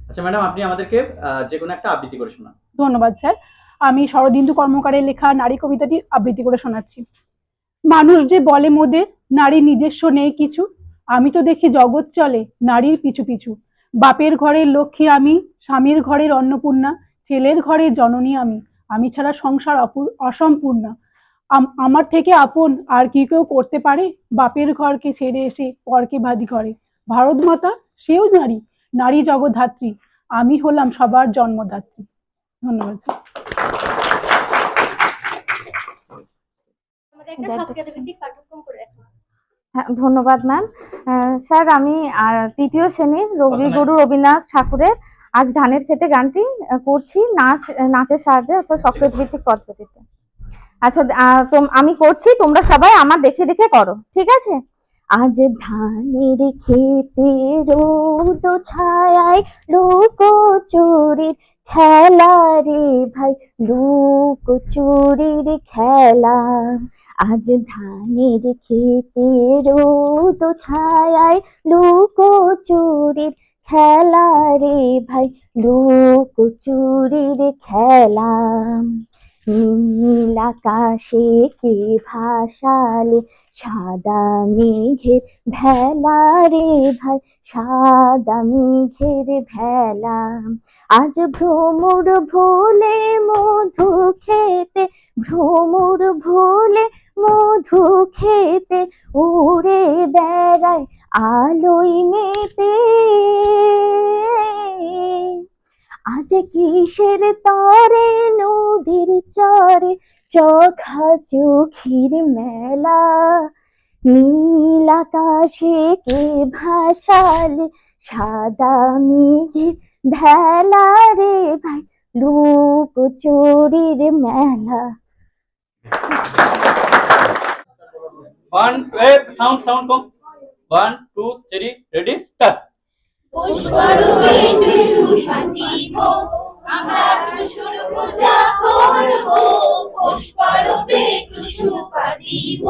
আচ্ছা ম্যাডাম, আপনি আমাদেরকে যে কোনো একটা আবৃত্তি করে শোনান। ধন্যবাদ স্যার। আমি শরদিন্দু কর্মকারের লেখা নারী কবিতাটি আবৃত্তি করে শোনাচ্ছি। মানুষ যে বলে মোদের নারী নিজস্ব নেই কিছু, আমি তো দেখি জগৎ চলে নারীর পিছু পিছু। বাপের ঘরের লক্ষ্মী আমি, স্বামীর ঘরের অন্নপূর্ণা, ছেলের ঘরের জননী আমি, আমি ছাড়া সংসার অসম্পূর্ণ। আমার থেকে আপন আর কি কেউ করতে পারে? বাপের ঘরকে ছেড়ে এসে পরকে বাদী ঘরে। ভারত মাতা সেও নারী, নারী জগদ্ধাত্রী, আমি হলাম সবার জন্মদাত্রী। ধন্যবাদ স্যার। হ্যাঁ, ধন্যবাদ ম্যাম। স্যার আমি তৃতীয় শ্রেণীর রবিগুরু রবীন্দ্রনাথ ঠাকুরের আজ ধানের খেতে গানটি করছি নাচের সাহায্যে, অর্থাৎ সক্রিয় ভিত্তিক পদ্ধতিতে। আচ্ছা, আমি করছি, তোমরা সবাই আমার দেখে দেখে করো, ঠিক আছে? আজ ধানের খেতে রোদ ছায়ায় লুকোচুরির খেলা রে ভাই, লুকোচুরির খেলা। আজ ধানের খেতে রোদ ছায়ায় লুকোচুরির খেলা রে ভাই, লুকোচুরির খেলা। নীল আকাশে কে ভাসালে সাদা মেঘের ভেলা রে ভাই, সাদা মেঘের ভেলা। আজ ভ্রমর ভোলে মধু খেতে, ভ্রমর ভোলে মধু খেতে উড়ে বেড়ায় আলোয় মেতে। আজ কিসের তরে নদীর চরে চোখা চোখির মেলা। নীল আকাশে কে ভাসালে সাদা মেঘের ভেলা রে ভাই, লুকোচুরির মেলা। সাউন্ড সাউন্ড কম। 1 2 3 রেডি স্টার্ট। পুষ্পরূপে টুসু সাজিব, আমরা টুসুর পূজা করব, পুষ্পরূপে টুসু পাতিব,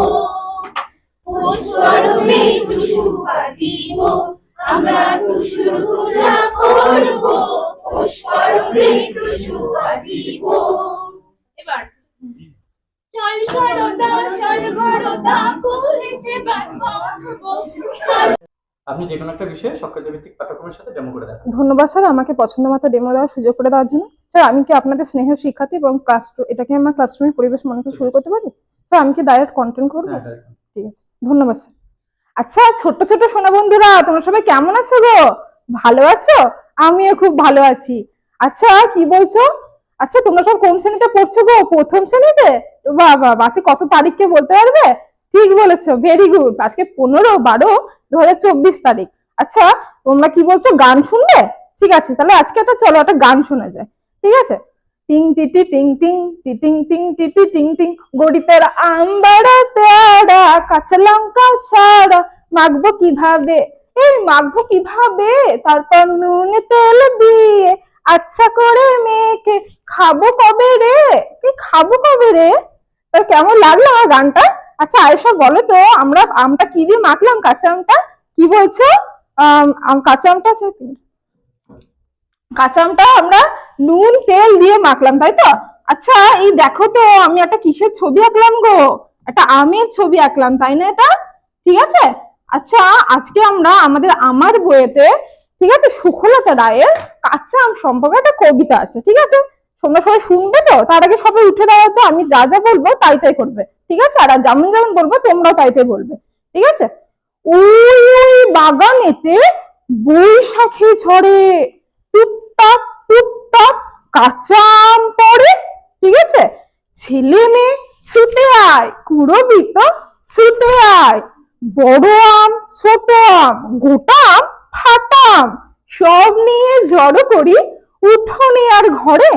পুষ্পরূপে টুসু পাতিব, আমরা টুসুর পূজা করব, পুষ্পরূপে টুসু পাতিব। এবার চল সরদা চল বড়দা কুলেতে বাঁধবো। আপনি যে কোনো একটা বিষয়ে সক্রিয় ভিত্তিক পাঠ্যক্রমের সাথে ডেমো করে দেখান। ধন্যবাদ স্যার, আমাকে পছন্দ মতো ডেমো দেওয়ার সুযোগ করে দেওয়ার জন্য। স্যার আমি কি আপনাদের স্নেহের শিক্ষার্থী এবং এটাকে আমার ক্লাসরুমের পরিবেশ মনে করে শুরু করতে পারি? স্যার আমি কি ডাইরেক্ট কন্টেন্ট করবো? ঠিক আছে, ধন্যবাদ স্যার। আচ্ছা ছোট্ট ছোট্ট সোনা বন্ধুরা, তোমরা সবাই কেমন আছো গো? ভালো আছো? আমিও খুব ভালো আছি। আচ্ছা কি বলছো? আচ্ছা তোমরা সব কোন শ্রেণীতে পড়ছো গো? প্রথম শ্রেণীতে? বাহ বাহ, আজকে কত তারিখকে বলতে পারবে? ঠিক বলেছো, ভেরি গুড। আজকে 15/12/2024 তারিখ। আচ্ছা তোমরা কি বলছো, গান শুনবে? ঠিক আছে, তাহলে আজকে চলো একটা গান শোনা যায়, ঠিক আছে? টিং টিটি টিং টিং টিটিং টিং টিটি টিং টিং, গড়িতের আমবাড়া পেয়ারা কাঁচা লঙ্কা ছাড়া মাখবো কিভাবে, মাখবো কিভাবে, তারপর নুন তেল দিয়ে আচ্ছা করে মেখে খাবো কবে রে, খাবো কবে রে। কেমন লাগলো আমার গানটা? আচ্ছা আয়েশা বলো তো, আমটা কি দিয়ে মাখলাম? কাঁচা আমটা কি বলছো? কাঁচা আমটা আমরা নুন তেল দিয়ে মাখলাম, তাই তো? আচ্ছা এই দেখো তো, আমি একটা কিসের ছবি আঁকলাম গো? একটা আমের ছবি আঁকলাম, তাই না? এটা ঠিক আছে। আচ্ছা আজকে আমরা আমার বইয়েতে, ঠিক আছে, সুখলতা রায়ের কাঁচা আম সম্পর্কে একটা কবিতা আছে, ঠিক আছে? তোমরা সবাই শুনবে তো? তার আগে সবাই উঠে দাঁড়াও তো, আমি যা যা বলবো তাই তাই করবে, ঠিক আছে? আর যেমন যেমন বলবো তোমরাও তাই তাই বলবে, ঠিক আছে? ওই ওই বাগানেতে বৈশাখী ঝড়ে টুকটাক টুকটাক কাঁচা আম পড়ে, ঠিক আছে? ছেলে মেয়ে ছুটে আয়, কুড়বি তো ছুটে আয়, বড় আম ছোট আম গোটা আম ফাটা আম সব নিয়ে জড়ো করি উঠোনে আর ঘরে,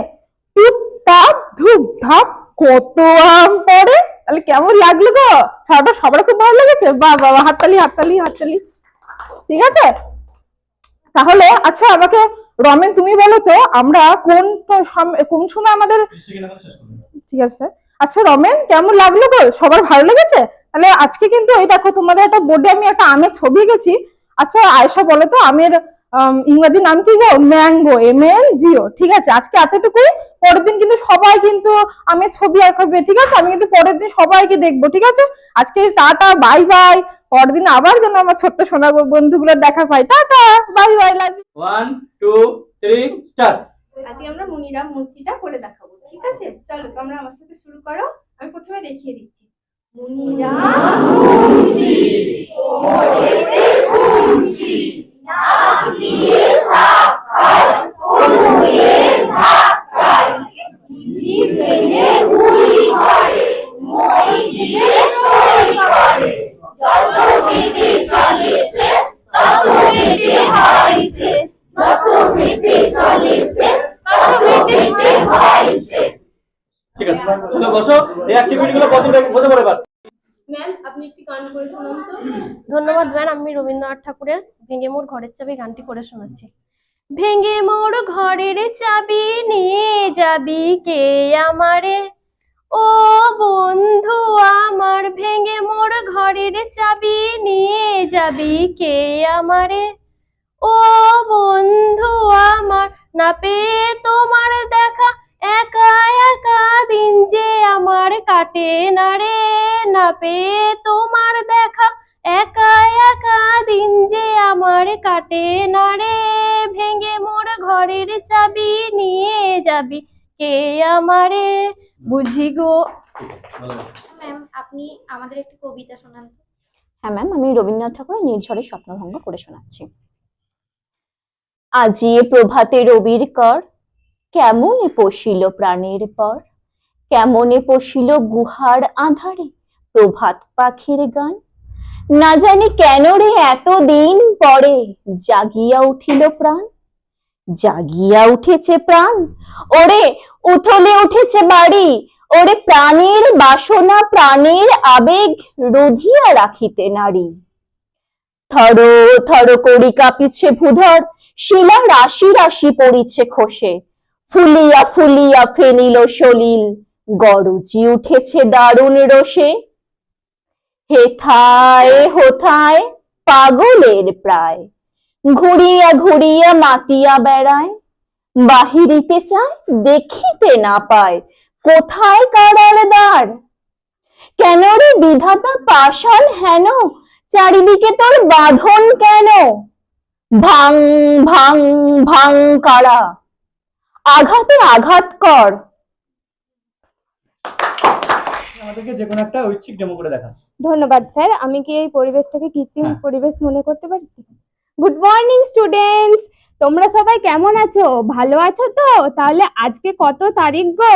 টুকটাক ধুপধাপ কত আম পড়ে। তাহলে কেমন লাগলো গো? ছাড়াটা সবার খুব ভালো লেগেছে? বাহ বাহ, হাততালি হাততালি হাততালি, ঠিক আছে? তাহলে আচ্ছা আমাকে রমেন তুমি বলো তো, আমরা কোন সময় আমাদের, ঠিক আছে? আচ্ছা রমেন কেমন লাগলো গো? সবার ভালো লেগেছে? তাহলে আজকে কিন্তু এই দেখো তোমাদের একটা বোর্ডে আমি একটা আমের ছবি এঁকেছি। আচ্ছা আয়েশা বলো তো, ইংরেজি নাম কি গো? Mango, MNGO। ঠিক আছে, আজকে এতটুকুই। পরের দিন কিন্তু সবাই কিন্তু আমের ছবি আঁকবে, ঠিক আছে? আমি কিন্তু পরের দিন সবাইকে দেখবো, ঠিক আছে? আজকে টাটা, বাই বাই। পরের দিন আবার যেন আমার ছোট্ট সোনা বন্ধুগুলো দেখা পাই। Tata, bye bye, love you. 1 2 3 start. আজকে আমরা মুনিরাম মূর্তিটা করে দেখাবো, ঠিক আছে? চলো তোমরা আমার সাথে শুরু করো। আমি প্রথমে দেখিয়ে দিচ্ছি। মুনিরাম মূর্তি, কোমরেতে খুন্তি, নাক দিয়ে সাপ খায়, কোমরের ভাত খায়, ইবি ভেঙে উড়ি করে, মই দিয়ে সই করে, যত হেঁটে চলে সে তত হেঁটে হয় সে, যত হেঁটে চলে সে তত হেঁটে হয় সে। ঠিক আছে, চলো বসো। এই অ্যাক্টিভিটি গুলো বসে পড়ে এবার। ম্যাম আপনি একটি গান করে শোনান তো। ধন্যবাদ ম্যাম, আমি রবীন্দ্রনাথ ঠাকুরের ভেঙে মোর ঘরের চাবি গানটি করে শোনাচ্ছি। ভেঙে মোর ঘরের চাবি নিয়ে যাবি কে আমারে, ও বন্ধু আমার, ভেঙে মোর ঘরের চাবি নিয়ে যাবি কে আমারে, ও বন্ধু আমার, না পেয়ে তোমার দেখা একা একা দিন যে আমার কাটে না রে, না পেয়ে তোমার দেখা একা একা দিন যে আমার কাটে না রে, ভেঙে মোর ঘরের চাবি নিয়ে যাবি কে আমারে, বুঝি গো। ম্যাম আপনি আমাদের একটি কবিতা শোনান তো। হ্যাঁ ম্যাম, আমি রবীন্দ্রনাথ ঠাকুরের নির্ঝরের স্বপ্নভঙ্গ করে শোনাচ্ছি। আজি এ প্রভাতে রবির কর, কেমনে পশিল প্রাণের পর, কেমনে পশিল গুহার আধারে প্রভাত পাখির গান, না জানি কেন রে এতদিন পরে জাগিয়া উঠিল প্রাণ, জাগিয়া উঠেছে প্রাণ, ওরে উথলে উঠেছে বাড়ি, ওরে প্রাণের বাসনা প্রাণের আবেগ রোধিয়া রাখিতে নারী, থর থর করি কাঁপিছে ভূধর, শিলা রাশি রাশি পড়িছে খসে, ফুলিয়া ফুলিয়া ফেনিল সলিল, গরজি উঠেছে দারুণ রোষে, হেথায় হোথায় পাগলের প্রায়, ঘুরিয়া ঘুরিয়া মাতিয়া বেড়ায়, বাহিরিতে চায় দেখিতে না পায়, কোথায় কারার দ্বার, কেন রে বিধাতা পাষাণ হেন, চারিদিকে তোর বাঁধন কেন, ভাং ভাং ভাং কারা, আঘাতে আঘাত কর। আমাদেরকে যে কোনো একটা ঐচ্ছিক ডেমো করে দেখান। ধন্যবাদ স্যার। আমি কি এই পরিবেশটাকে কৃত্রিম হ্যাঁ। পরিবেশ মনে করতে পারি? গুড মর্নিং স্টুডেন্টস, তোমরা সবাই কেমন আছো? ভালো আছো তো? তাহলে আজকে কত তারিখ গো?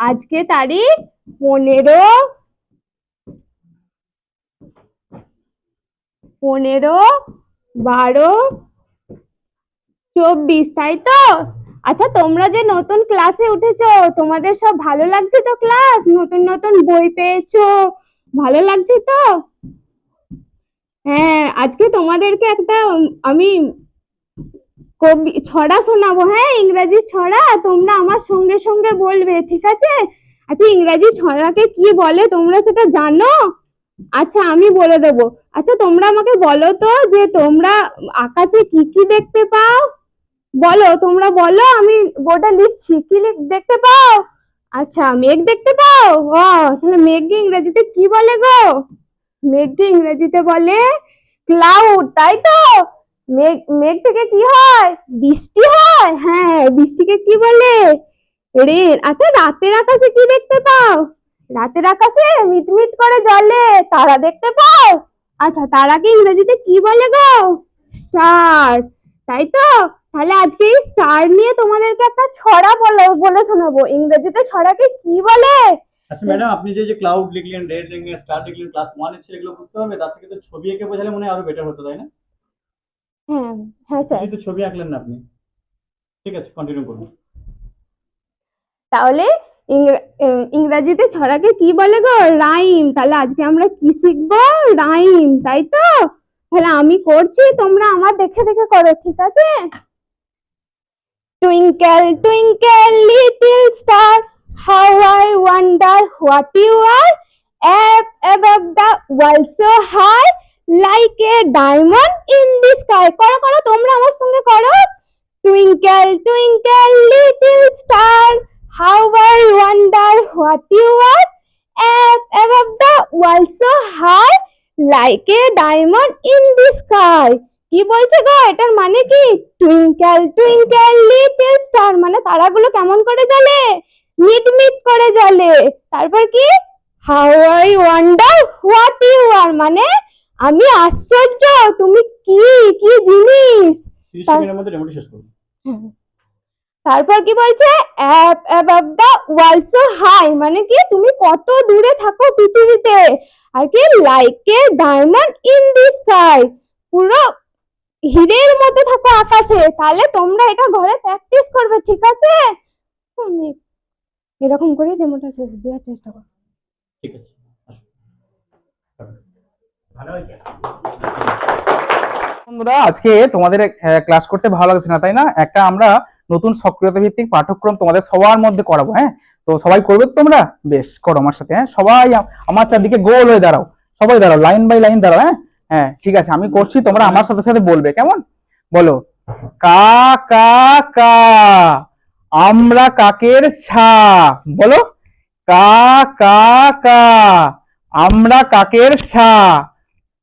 আজকে তারিখ 15/12/24, তাই তো? আচ্ছা, তোমরা যে নতুন ক্লাসে উঠেছো, তোমাদের সব ভালো লাগছে তো ক্লাস? নতুন নতুন বই পেয়েছো, ভালো লাগছে তো? হ্যাঁ, আজকে তোমাদেরকে একটা আমি ছড়া শোনাবো। হ্যাঁ, ইংরেজি ছড়া। তোমরা আমার সঙ্গে সঙ্গে বলবে, ঠিক আছে? আচ্ছা, ইংরেজি ছড়াকে কি বলে তোমরা সেটা জানো? আচ্ছা, আমি বলে দেবো। আচ্ছা, তোমরা আমাকে বলো তো যে তোমরা আকাশে কি কি দেখতে পাও? বলো, তোমরা বলো, আমি বোর্ডে লিখছি। কি দেখতে পাও? আচ্ছা, মেঘ দেখতে পাও। ও, তাহলে মেঘকে ইংরেজিতে কি বলে গো? মেঘকে ইংরেজিতে বলে ক্লাউড, তাই তো? মেঘ থেকে কি হয়? বৃষ্টি হয়। হ্যাঁ, বৃষ্টিকে কি বলে? রেন। আচ্ছা, রাতের আকাশে কি দেখতে পাও? রাতের আকাশে মিটমিট করে জ্বলে তারা দেখতে পাও। আচ্ছা, তারাকে ইংরেজিতে কি বলে গো? স্টার, তাই তো? তাহলে আজকে এই স্টার নিয়ে তোমাদেরকে একটা ছড়া বলে শোনাবো। ইংরেজিতে ছড়াকে কি বলে? আচ্ছা ম্যাডাম, আপনি যে ক্লাউড লিখলেন, রেড লিখলেন, স্টার লিখলেন, ক্লাস 1 এর ছেলে এগুলো বুঝতে পারবে? তার থেকে তো ছবি এঁকে বোঝালে মনে হয় আরো বেটার হতো, তাই না? হ্যাঁ হ্যাঁ স্যার। শুধু ছবি আঁকলেন না আপনি। ঠিক আছে, কন্টিনিউ করুন। তাহলে ইংরেজিতে ছড়াকে কি বলে গো? রাইম। তাহলে আজকে আমরা কি শিখবো? রাইম, তাই তো? তাহলে আমি করছি, তোমরা আমার দেখে দেখে করো, ঠিক আছে? Twinkle twinkle little star, how I wonder what you are, up above the world so high, like a diamond in the sky. করো করো, তোমরা আমার সঙ্গে করো। Twinkle twinkle little star, how I wonder what you are, above the world so high, like a diamond in the sky। কি বলছে গো, এটার মানে কি? টুইঙ্কেল টুইঙ্কেল লিটল স্টার মানে তারাগুলো কেমন করে জ্বলে? মিটমিট করে জ্বলে। তারপর কি? How I wonder what you are মানে আমি আশ্চর্য তুমি কি কি জিনিস। 30 সেকেন্ডের মধ্যে ডেমোটি শেষ করুন। তারপর কি বলছে? above the world so high মানে কি তুমি কত দূরে থাকো পৃথিবীতে। আর কি? like a diamond in the sky পুরো হীরের মতো থাকো আকাশে। তাহলে তোমরা এটা ঘরে প্র্যাকটিস করবে, ঠিক আছে? তুমি এরকম করে ডেমোটা শেষ দেওয়ার চেষ্টা করো। ঠিক আছে, আসুন। ভালো হয়েছে। বন্ধুরা, আজকে তোমাদের ক্লাস করতে ভালো লাগছে না, তাই না? একটা আমরা নতুন সক্রিয়তা ভিত্তিক পাঠ্যক্রম তোমাদের সবার মধ্যে করাবো। হ্যাঁ, তো সবাই করবে তো তোমরা? বেশ, করো আমার সাথে। হ্যাঁ, সবাই আমার চারদিকে গোল হয়ে দাঁড়াও, সবাই দাঁড়াও, লাইন বাই লাইন দাঁড়াও। হ্যাঁ হ্যাঁ, ঠিক আছে, আমি করছি, তোমরা আমার সাথে সাথে বলবে, কেমন? বলো, কা কা কা, আমরা কাকের ছা। বলো, কা কা কা, আমরা কাকের ছা।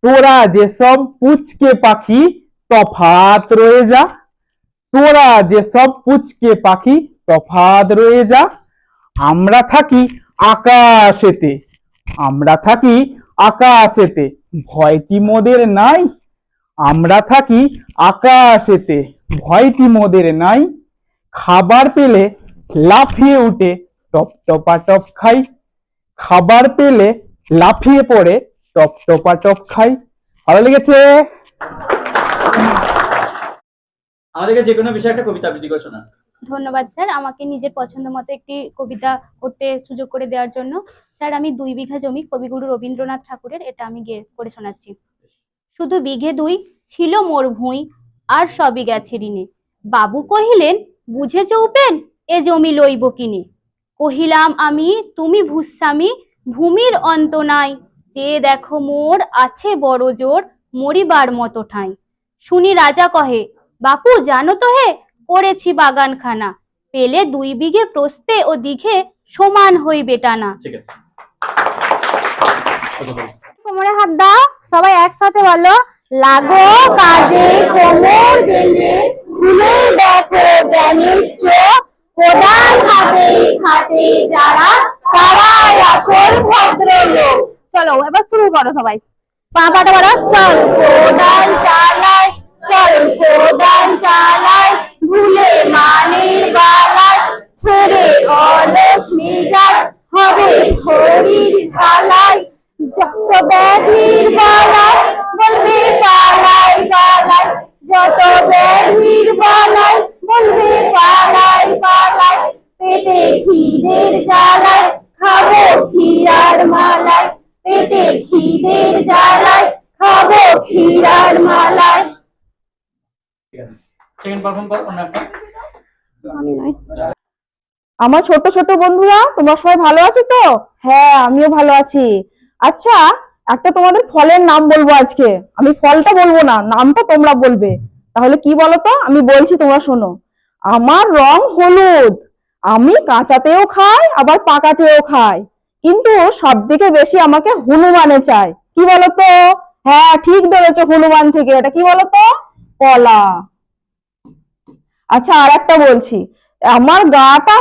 তোরা যেসব পুচকে পাখি তফাৎ রয়ে যা, তোরা যেসব পুচকে পাখি তফাৎ রয়ে যা। আমরা থাকি আকাশেতে, আমরা থাকি আকাশেতে, ভয়টি মোদের নাই। আমরা থাকি আকাশেতে, ভয়টি মোদের নাই। খাবার পেলে লাফিয়ে উঠে টপ টপা টপ খাই, খাবার পেলে লাফিয়ে পড়ে টপ টপা টপ খাই। ভালো লেগেছে? আমাদেরকে যে কোনো বিষয়ে একটা কবিতা আবৃত্তি করে শোনান। ধন্যবাদ স্যার, আমাকে নিজের পছন্দ মতো একটি কবিতা করতে সুযোগ করে দেওয়ার জন্য। স্যার, আমি 2 বিঘা জমি কবিগুরু রবীন্দ্রনাথ ঠাকুরের, এটা আমি গেয়ে করে শোনাচ্ছি। শুধু বিঘে 2 ছিল মোর ভুঁই, আর সবই গেছে ঋণে। বাবু কহিলেন, বুঝেছ উপেন, এ জমি লইব কিনে। কহিলাম আমি, তুমি ভূস্বামী, ভূমির অন্ত নাই। চেয়ে দেখো মোর আছে বড় জোর, মরিবার মতো ঠাঁই। শুনি রাজা কহে, বাপু জানো তো হে, করেছি বাগানখানা। পেলে 2 বিঘে প্রস্থে ও দিঘে, সমান হইবে টানা। ঠিক আছে, কোমরে হাত দাও, সবাই একসাথে বলো, লাগো কাজে কোমর বেঁধে, খুলে দেখো জ্ঞানীর চোখ। কোদাল হাতে খাটে যারা, তারাই আসল ভদ্রলোক। চলো এবার শুরু করো সবাই, পা পাটা পাটা। চল কোদাল চালাই, চল কোদাল চালাই, ভুলে মানের বালাই, ছেড়ে অলস মেজাজ, হবে শরীর ঝালাই। যত ব্যাধির বালাই, বলবে পালাই পালাই, যত ব্যাধির বালাই, বলবে পালাই পালাই। পেটে খিদের জ্বালায়, খাবো ক্ষীরার মালাই, পেটে খিদের জ্বালায়, খাবো ক্ষীরার মালাই। ঠিক আছে, সেকেন্ড পারফর্ম করো অন্য একটা। আমি নয়। আমার ছোট ছোট বন্ধুরা, তোমরা সবাই ভালো আছো তো? হ্যাঁ, আমিও ভালো আছি। আচ্ছা, একটা তোমাদের ফলের নাম বলবো আজকে। আমি ফলটা বলবো না, নামটা তোমরা বলবে। তাহলে কি বলো তো? আমি বলছি, তোমরা শোনো। আমার রং হলুদ, আমি কাঁচাতেও খাই আবার পাকাতেও খাই, কিন্তু সব থেকে বেশি আমাকে হনুমানে চাই। কি বলতো? হ্যাঁ, ঠিক ধরেছো, হনুমান থেকে। এটা কি বলতো? কলা। আচ্ছা, আর একটা বলছি। আমার গাটা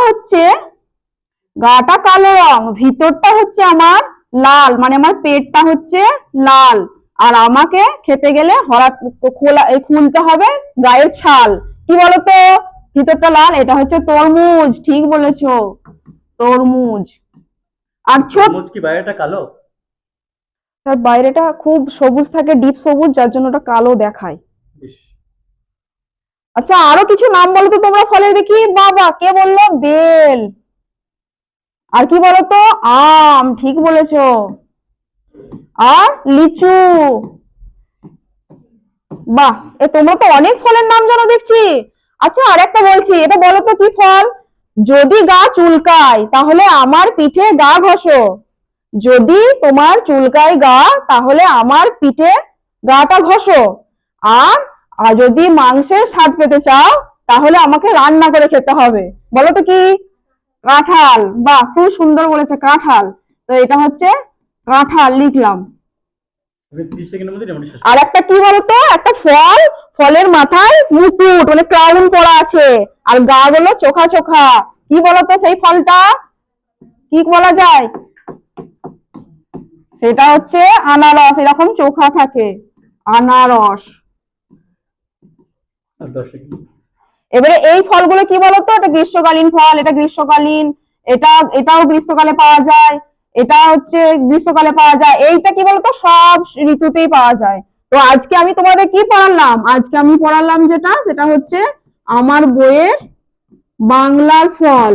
কালো রং, ভিতরটা হচ্ছে আমার লাল, মানে আমার পেটটা হচ্ছে লাল। আর আমাকে খেতে গেলে খুলতে হবে গায়ের ছাল। কি বলতো? ভিতরটা লাল, এটা হচ্ছে তরমুজ। ঠিক বলেছো, তরমুজ। আর তরমুজ কি বাইরেটা কালো? তার বাইরেটা খুব সবুজ থাকে, ডিপ সবুজ, যার জন্য ওটা কালো দেখায়। বেশ, আচ্ছা, আরো কিছু নাম বলো তো তোমরা ফলের, দেখি। বাবা, কে বললো? বেল। আর কি বলতো? আম। ঠিক বলেছো। আর লিচু। বাহ, তোমরা তো অনেক ফলের নাম জানো দেখছি। আচ্ছা, আর একটা বলছি, এটা বলো তো কি ফল? যদি গা চুলকায় তাহলে আমার পিঠে গা ঘষো, যদি তোমার চুলকায় গা তাহলে আমার পিঠে গাটা ঘষো। আর আর যদি মাংসের স্বাদ পেতে চাও তাহলে আমাকে রান্না করে খেতে হবে। বলো তো কি? কাঁঠাল। বাহ, খুব সুন্দর বলেছে, কাঁঠাল। তো এটা হচ্ছে কাঁঠাল, লিখলাম। আপনি 30 সেকেন্ডের মধ্যে ডেমোটি শেষ আর একটা কি বলতো, একটা ফল, ফলের মাথায় মুকুট মানে ক্রাউন পরা আছে, আর গা গুলো চোখা চোখা। কি বলতো সেই ফলটা? কি বলা যায়? সেটা হচ্ছে আনারস, এরকম চোখা থাকে, আনারস। আর 10 সেকেন্ড। এবারে এই ফলগুলো কি বলতো? এটা গ্রীষ্মকালীন ফল, এটা গ্রীষ্মকালীন, এটাও গ্রীষ্মকালে পাওয়া যায়, এটা হচ্ছে গ্রীষ্মকালে পাওয়া যায়। এইটা কি বলতো? সব ঋতুতেই পাওয়া যায়। তো আজকে আমি তোমাদের কি পড়ালাম? আজকে আমি পড়ালাম যেটা, সেটা হচ্ছে আমার বইয়ের বাংলার ফল।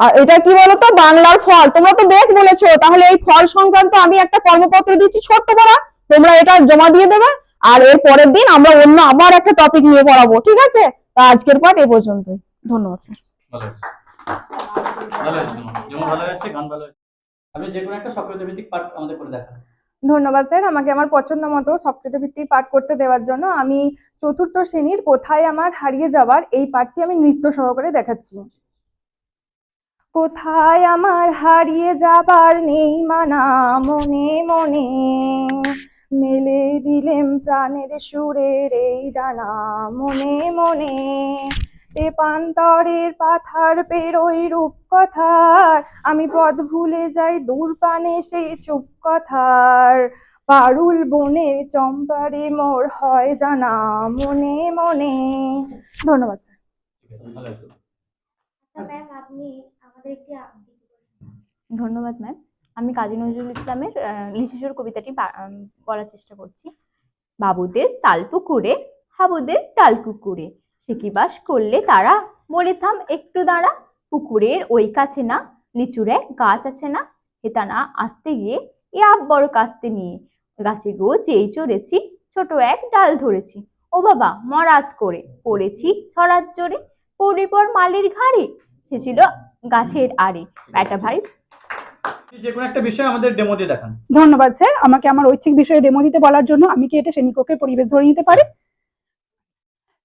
আর এটা কি বলতো? বাংলার ফল। তোমরা তো বেশ বলেছো। তাহলে এই ফল সংক্রান্ত আমি একটা কর্মপত্র দিচ্ছি ছোট্ট করা, তোমরা এটা জমা দিয়ে দেবে। আর এর পরের দিন আমরা অন্য আবার একটা টপিক নিয়ে পড়াবো, ঠিক আছে? তা আজকের পাঠ এ পর্যন্তই। ধন্যবাদ স্যার। ভালো হয়েছে, ভালো হয়েছে, যেমন ভালো হয়েছে, গান ভালো হয়েছে। আপনি যে কোনো একটা সক্রিয়তা ভিত্তিক পাঠ আমাদের করে দেখান। ধন্যবাদ স্যার, আমাকে আমার পছন্দ মতো সক্রিয়তা ভিত্তিক পাঠ করতে দেওয়ার জন্য। আমি 4র্থ শ্রেণীর কোথায় আমার হারিয়ে যাবার এই পাঠটি আমি নৃত্য সহকারে দেখাচ্ছি। কোথায় আমার হারিয়ে যাবার নেই মানা, মনে মনে মেলে দিলেম প্রাণের সুরের এই ডানা, মনে মনে তেপান্তরের পাথার পেরোই রূপ কথার, আমি পথ ভুলে যাই দূর পানে সেই চুপ কথার, পারুল বনের চম্পারে মোর হয় জানা, মনে মনে। ধন্যবাদ স্যার। ভালো হয়েছে। ম্যাম আপনি আমাদের একটি আবৃত্তি করবেন। ধন্যবাদ ম্যাম। আমি কাজী নজরুল ইসলামের লিচিসুর কবিতাটি বলার চেষ্টা করছি। বাবুদের তালপুকুরে, হাবুদের ডালকুকুরে, সে কি বাস করলে তারা, বলে থাম একটু দাঁড়া, পুকুরের ওই কাছে না লিচুর এক গাছ আছে না, হেতা না আসতে গিয়ে এ বড় কাস্তে নিয়ে, গাছে গো যেই চড়েছি ছোট এক ডাল ধরেছি, ও বাবা মরাত করে পড়েছি ছড়ার জোরে, পড়ে পর মালির ঘাড়ে, সে ছিল গাছের আড়ে, ব্যাটা ভাই। যে কোনো একটা বিষয় আমাদের ডেমো দিয়ে দেখান। ধন্যবাদ স্যার, আমাকে আমার ঐচ্ছিক বিষয়ে ডেমো দিতে বলার জন্য। আমি কি এটা শ্রেণীকক্ষের পরিবেশ ধরে নিতে পারি?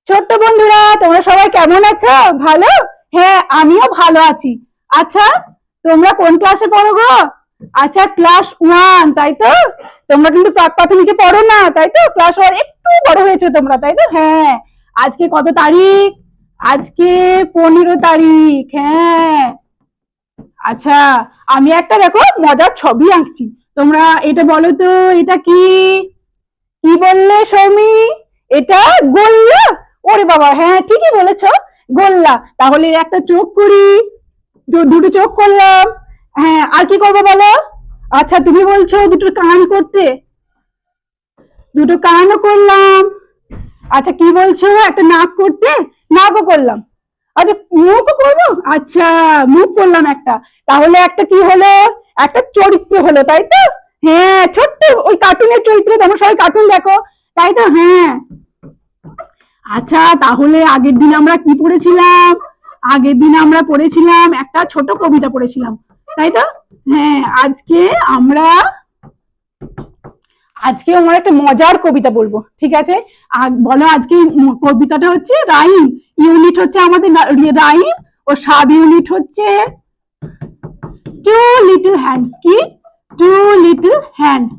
ছোট্ট বন্ধুরা, তোমরা সবাই কেমন আছো? ভালো? হ্যাঁ, আমিও ভালো আছি। আচ্ছা, তোমরা কোন ক্লাসে পড়ো গো? আচ্ছা, ক্লাস 1, তাই তো? তোমরা কিন্তু প্রাক প্রাথমিকে পড়ো না, তাই তো? ক্লাস 1 একটু বড় হয়েছে তোমরা, তাই তো? হ্যাঁ। আজকে কত তারিখ? আজকে 15 তারিখ। হ্যাঁ। আচ্ছা, আমি একটা দেখো মজার ছবি আঁকছি। তোমরা এটা বলো তো, এটা কি? কি বললে সৌমি? এটা গোল্লা? ওরে বাবা, হ্যাঁ ঠিকই বলেছো, গোল্লা। তাহলে একটা চোখ করি, দুটো চোখ করলাম। হ্যাঁ, আর কি করবো বলো? আচ্ছা, তুমি বলছো দুটো কান করতে, দুটো কানও করলাম। আচ্ছা, কি বলছো? একটা নাক করতে, নাকও করলাম। আচ্ছা, মুখও করবো। আচ্ছা, মুখ করলাম একটা। তাহলে একটা কি হলো? একটা চরিত্র হলো, তাই তো? হ্যাঁ, ছোট্ট ওই কার্টুনের চরিত্র। তোমরা সবাই কার্টুন দেখো, তাই তো? হ্যাঁ। আচ্ছা, তাহলে আগের দিন আমরা কি পড়েছিলাম? আগের দিন আমরা পড়েছিলাম একটা ছোট কবিতা পড়েছিলাম, তাই তো? হ্যাঁ, আজকে আমরা একটা মজার কবিতা বলবো, ঠিক আছে? বলো, আজকে কবিতাটা হচ্ছে রাইম। ইউনিট হচ্ছে আমাদের রাইম, ও সাব ইউনিট হচ্ছে টু লিটল হ্যান্ডস। কি? Two little hands.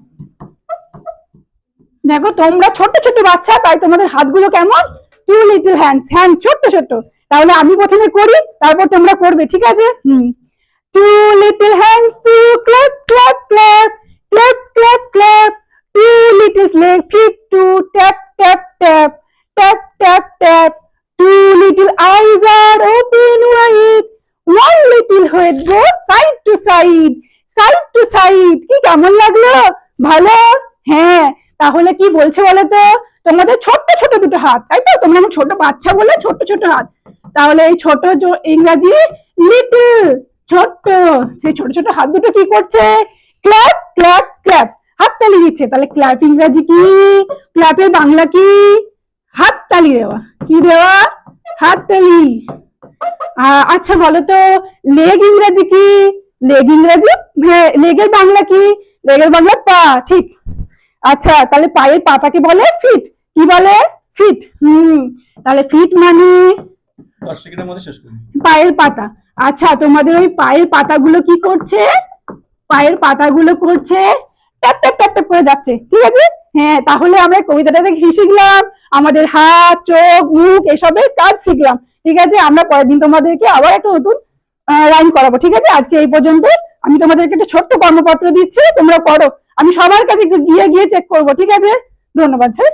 দেখো, তোমরা ছোট ছোট বাচ্চা, তাই তোমাদের হাতগুলো কেমন? টু লিটল হ্যান্ডস, হ্যান্ড ছোট ছোট। তাহলে আমি প্রথমে করি, তারপর তোমরা করবে, ঠিক আছে? Two little hands to clap clap clap, clap clap clap, two little legs flip to tap tap tap, tap tap tap, two little eyes are open wide, one little head goes side to side, side to side. কি কেমন লাগলো? ভালো? হ্যাঁ। তাহলে কি বলছে বলো তো? তোমাদের ছোট্ট ছোট দুটো হাত, তাই তো? তোমরা আমার ছোট বাচ্চা বলে ছোট্ট ছোট হাত। তাহলে এই ছোট ইংরাজি লিটল, ছোট্ট। সেই ছোট ছোট হাত দুটো কি করছে? ক্ল্যাপ ক্ল্যাপ ক্ল্যাপ, হাততালি দিচ্ছে। তাহলে ক্ল্যাপ ইংরাজি কি? ক্ল্যাপের বাংলা কি? হাততালি দেওয়া। কি দেওয়া? হাততালি। আচ্ছা বলো তো, লেগ ইংরেজি কি? লেগ ইংরেজি, হ্যাঁ, লেগের বাংলা কি? লেগের বাংলা পা, ঠিক। আচ্ছা তাহলে পায়ের পাতাকে বলে ফিট, কি বলে? ফিট। তাহলে ফিট মানে 10 সেকেন্ডের মধ্যে শেষ করুন। পায়ের পাতা। আচ্ছা তোমাদের ওই পায়ের পাতাগুলো কি করছে? পায়ের পাতাগুলো করছে ট্যাপ ট্যাপ ট্যাপ ট্যাপ করে যাচ্ছে, ঠিক আছে? হ্যাঁ, তাহলে আমরা কবিতাটা থেকে কি শিখলাম? আমাদের হাত, চোখ, মুখ এসবের কাজ শিখলাম, ঠিক আছে? আমরা পরের দিন তোমাদেরকে আবার একটা নতুন রাইম করাবো, ঠিক আছে? আজকে এই পর্যন্ত। আমি তোমাদেরকে একটা ছোট্ট কর্মপত্র দিচ্ছি, তোমরা পড়ো। আমি সবার কাছে গিয়ে গিয়ে চেক করবো, ঠিক আছে? ধন্যবাদ স্যার।